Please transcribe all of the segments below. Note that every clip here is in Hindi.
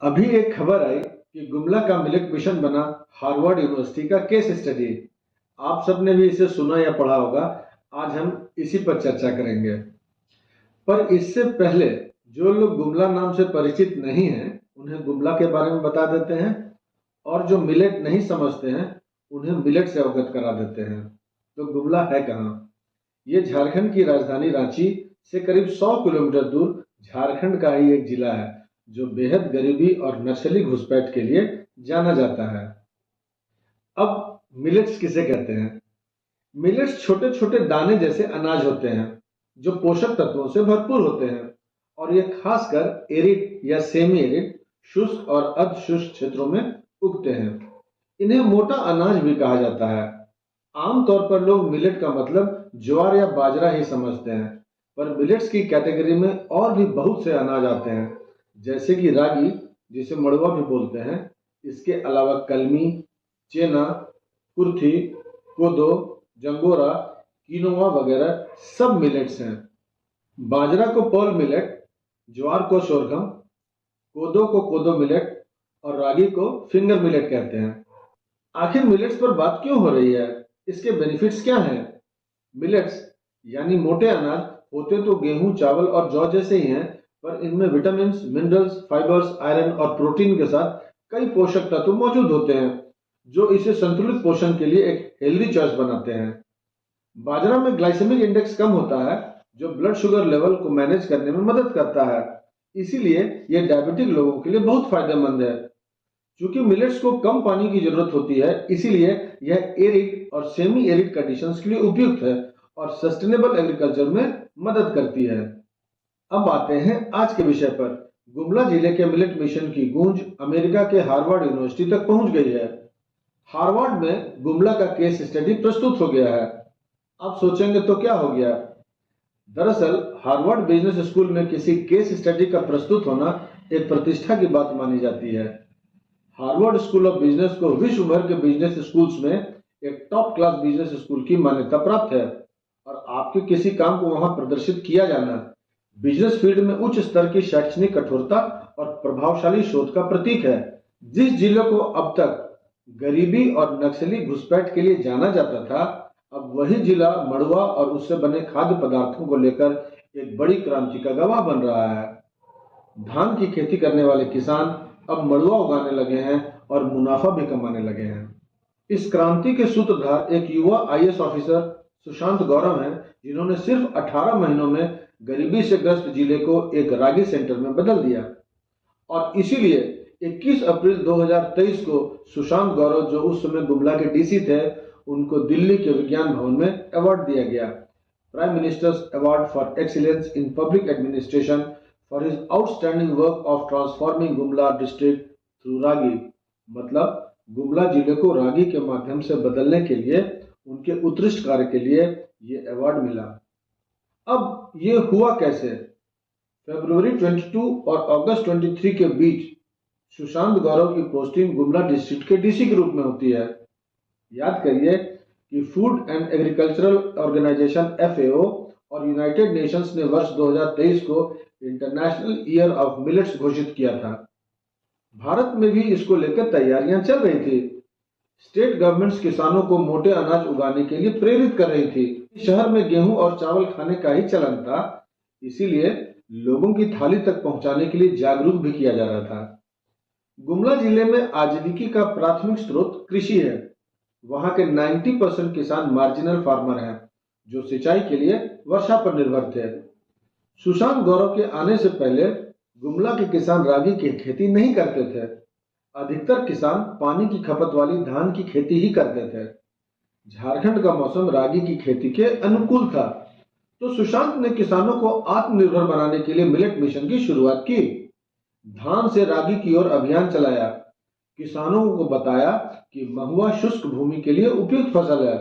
अभी एक खबर आई कि गुमला का मिलेट मिशन बना हार्वर्ड यूनिवर्सिटी का केस स्टडी। आप सबने भी इसे सुना या पढ़ा होगा। आज हम इसी पर चर्चा करेंगे। पर इससे पहले जो लोग गुमला नाम से परिचित नहीं हैं, उन्हें गुमला के बारे में बता देते हैं, और जो मिलेट नहीं समझते हैं उन्हें मिलेट से अवगत करा देते हैं। तो गुमला है कहाँ? ये झारखंड की राजधानी रांची से करीब 100 किलोमीटर दूर झारखंड का ही एक जिला है, जो बेहद गरीबी और नक्सली घुसपैठ के लिए जाना जाता है। अब मिलेट्स किसे कहते हैं? मिलेट्स छोटे छोटे दाने जैसे अनाज होते हैं जो पोषक तत्वों से भरपूर होते हैं, और ये खासकर एरिड या सेमी एरिड, शुष्क और अर्ध शुष्क क्षेत्रों में उगते हैं। इन्हें मोटा अनाज भी कहा जाता है। आमतौर पर लोग मिलेट का मतलब ज्वार या बाजरा ही समझते हैं, पर मिलेट्स की कैटेगरी में और भी बहुत से अनाज आते हैं, जैसे कि रागी, जिसे मड़ुआ भी बोलते हैं। इसके अलावा कलमी, चेना, कुर्थी, कोदो, जंगोरा, कीनोवा वगैरह सब मिलेट्स हैं। बाजरा को पर्ल मिलेट, ज्वार को सोरगम, कोदो को कोदो मिलेट और रागी को फिंगर मिलेट कहते हैं। आखिर मिलेट्स पर बात क्यों हो रही है? इसके बेनिफिट्स क्या हैं? मिलेट्स यानी मोटे अनाज होते तो गेहूं, चावल और जौ जैसे ही हैं, पर इनमें विटामिन, मिनरल्स, फाइबर्स, आयरन और प्रोटीन के साथ कई पोषक तत्व मौजूद होते हैं, जो इसे संतुलित पोषण के लिए एक हेल्दी चॉइस बनाते हैं। बाजरा में ग्लाइसेमिक इंडेक्स कम होता है, जो ब्लड शुगर लेवल को मैनेज करने में मदद करता है। इसीलिए यह डायबिटिक लोगों के लिए बहुत फायदेमंद है। चूंकि मिलेट्स को कम पानी की जरूरत होती है, इसीलिए यह एरिड और सेमी एरिड कंडीशंस के लिए उपयुक्त है और सस्टेनेबल एग्रीकल्चर में मदद करती है। अब आते हैं आज के विषय पर। गुमला जिले के मिलेट मिशन की गूंज अमेरिका के हार्वर्ड यूनिवर्सिटी तक पहुंच गई है। हार्वर्ड में गुमला का केस स्टडी प्रस्तुत हो गया है। आप सोचेंगे तो क्या हो गया? दरअसल हार्वर्ड बिजनेस स्कूल में किसी केस स्टडी का प्रस्तुत होना एक प्रतिष्ठा की बात मानी जाती है। हार्वर्ड स्कूल ऑफ बिजनेस को विश्व भर के बिजनेस स्कूल्स में एक टॉप क्लास बिजनेस स्कूल की मान्यता प्राप्त है, और आपके किसी काम को वहां प्रदर्शित किया जाना बिजनेस फील्ड में उच्च स्तर की शैक्षणिक कठोरता और प्रभावशाली शोध का प्रतीक है। जिस जिले को अब तक गरीबी और नक्सली घुसपैठ के लिए जाना जाता था, अब वही जिला मड़ुआ और उससे बने खाद्य पदार्थों को लेकर एक बड़ी क्रांति का गवाह बन रहा है। धान की खेती करने वाले किसान अब मड़ुआ उगाने लगे हैं और मुनाफा भी कमाने लगे हैं। इस क्रांति के सूत्रधार एक युवा आईएएस ऑफिसर सुशांत गौरव हैं, जिन्होंने सिर्फ 18 महीनों में गरीबी से ग्रस्त जिले को एक रागी सेंटर में बदल दिया। और इसीलिए 21 अप्रैल 2023 को सुशांत गौरव, जो उस समय गुमला के डीसी थे, उनको दिल्ली के विज्ञान भवन में अवार्ड दिया गया, prime minister's award for excellence in public administration for his outstanding work of transforming Gumla district through ragi. मतलब गुमला जिले को रागी के माध्यम से बदलने के लिए उनके उत्कृष्ट कार्य के लिए ये अवार्ड मिला। अब ये हुआ कैसे? फरवरी 22 और अगस्त 23 के बीच सुशांत गौरव की पोस्टिंग गुमला डिस्ट्रिक्ट के डीसी के रूप में होती है। याद करिए कि food and agricultural organisation FAO और यूनाइटेड नेशंस ने वर्ष 2023 को इंटरनेशनल ईयर ऑफ मिलेट्स घोषित किया था। भारत में भी इसको लेकर तैयारियां चल रही थी। स्टेट गवर्नमेंट्स किसानों को मोटे अनाज उगाने के लिए प्रेरित कर रही थी। शहर में गेहूं और चावल खाने का ही चलन था, इसीलिए लोगों की थाली तक पहुंचाने के लिए जागरूक भी किया जा रहा था। गुमला जिले में आजीविका का प्राथमिक स्रोत कृषि है। वहां के 90% किसान मार्जिनल फार्मर हैं, जो सिंचाई के लिए वर्षा पर निर्भर थे। सुशांत गौरव के आने से पहले गुमला के किसान रागी की खेती नहीं करते थे। अधिकतर किसान पानी की खपत वाली धान की खेती ही करते थे। झारखंड का मौसम रागी की खेती के अनुकूल था, तो सुशांत ने किसानों को आत्मनिर्भर बनाने के लिए मिलेट मिशन की शुरुआत की। धान से रागी की ओर अभियान चलाया। किसानों को बताया कि महुआ शुष्क भूमि के लिए उपयुक्त फसल है।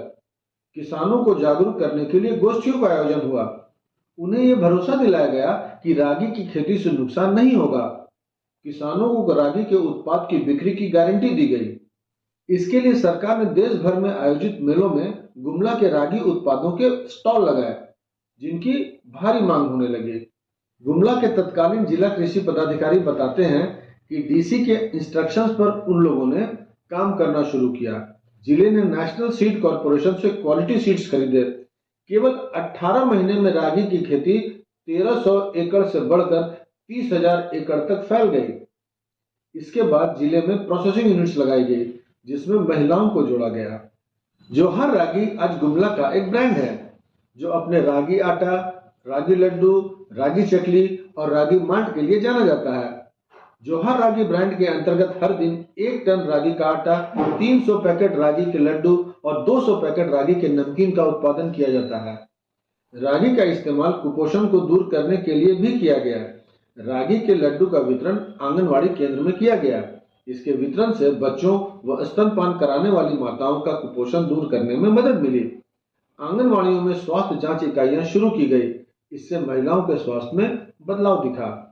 किसानों को जागरूक करने के लिए गोष्ठियों का आयोजन हुआ। उन्हें यह भरोसा दिलाया गया कि रागी की खेती से नुकसान नहीं होगा। किसानों को रागी के उत्पाद की बिक्री की गारंटी दी गई। इसके लिए सरकार ने देश भर में आयोजित मेलों में गुमला के रागी उत्पादों के स्टॉल लगाए, जिनकी भारी मांग होने लगी। गुमला के तत्कालीन जिला कृषि पदाधिकारी बताते हैं कि डीसी के इंस्ट्रक्शंस पर उन लोगों ने काम करना शुरू किया। जिले ने नेशनल सीड कॉरपोरेशन से क्वालिटी सीड्स खरीदे। केवल 18 महीने में रागी की खेती 1300 एकड़ से बढ़कर 30,000 एकड़ तक फैल गई। इसके बाद जिले में प्रोसेसिंग यूनिट्स लगाई गई, जिसमें महिलाओं को जोड़ा गया। जौहर रागी आज गुमला का एक ब्रांड है, जो अपने रागी आटा, रागी लड्डू, रागी चकली और रागी माल्ट के लिए जाना जाता है। जौहर रागी ब्रांड के अंतर्गत हर दिन 1 टन रागी का आटा, 300 पैकेट रागी के लड्डू और 200 पैकेट रागी के नमकीन का उत्पादन किया जाता है। रागी का इस्तेमाल कुपोषण को दूर करने के लिए भी किया गया। रागी के लड्डू का वितरण आंगनवाड़ी केंद्र में किया गया। इसके वितरण से बच्चों व स्तनपान कराने वाली माताओं का कुपोषण दूर करने में मदद मिली। आंगनवाड़ियों में स्वास्थ्य जांच इकाइयां शुरू की गई। इससे महिलाओं के स्वास्थ्य में बदलाव दिखा।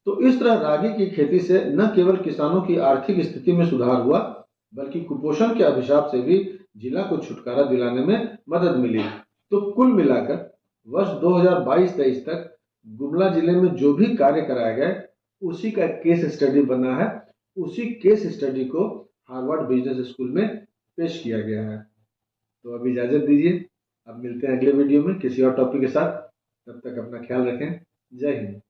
तो इस तरह रागी की खेती से न केवल किसानों की आर्थिक स्थिति में सुधार हुआ, बल्कि कुपोषण के अभिशाप से भी जिला को छुटकारा दिलाने में मदद मिली। तो कुल मिलाकर वर्ष 2022-23 तक गुमला जिले में जो भी कार्य कराए गए, उसी का केस स्टडी बना है। उसी केस स्टडी को हार्वर्ड बिजनेस स्कूल में पेश किया गया है। तो अभी इजाजत दीजिए, अब मिलते हैं अगले वीडियो में किसी और टॉपिक के साथ। तब तक अपना ख्याल रखें। जय हिंद।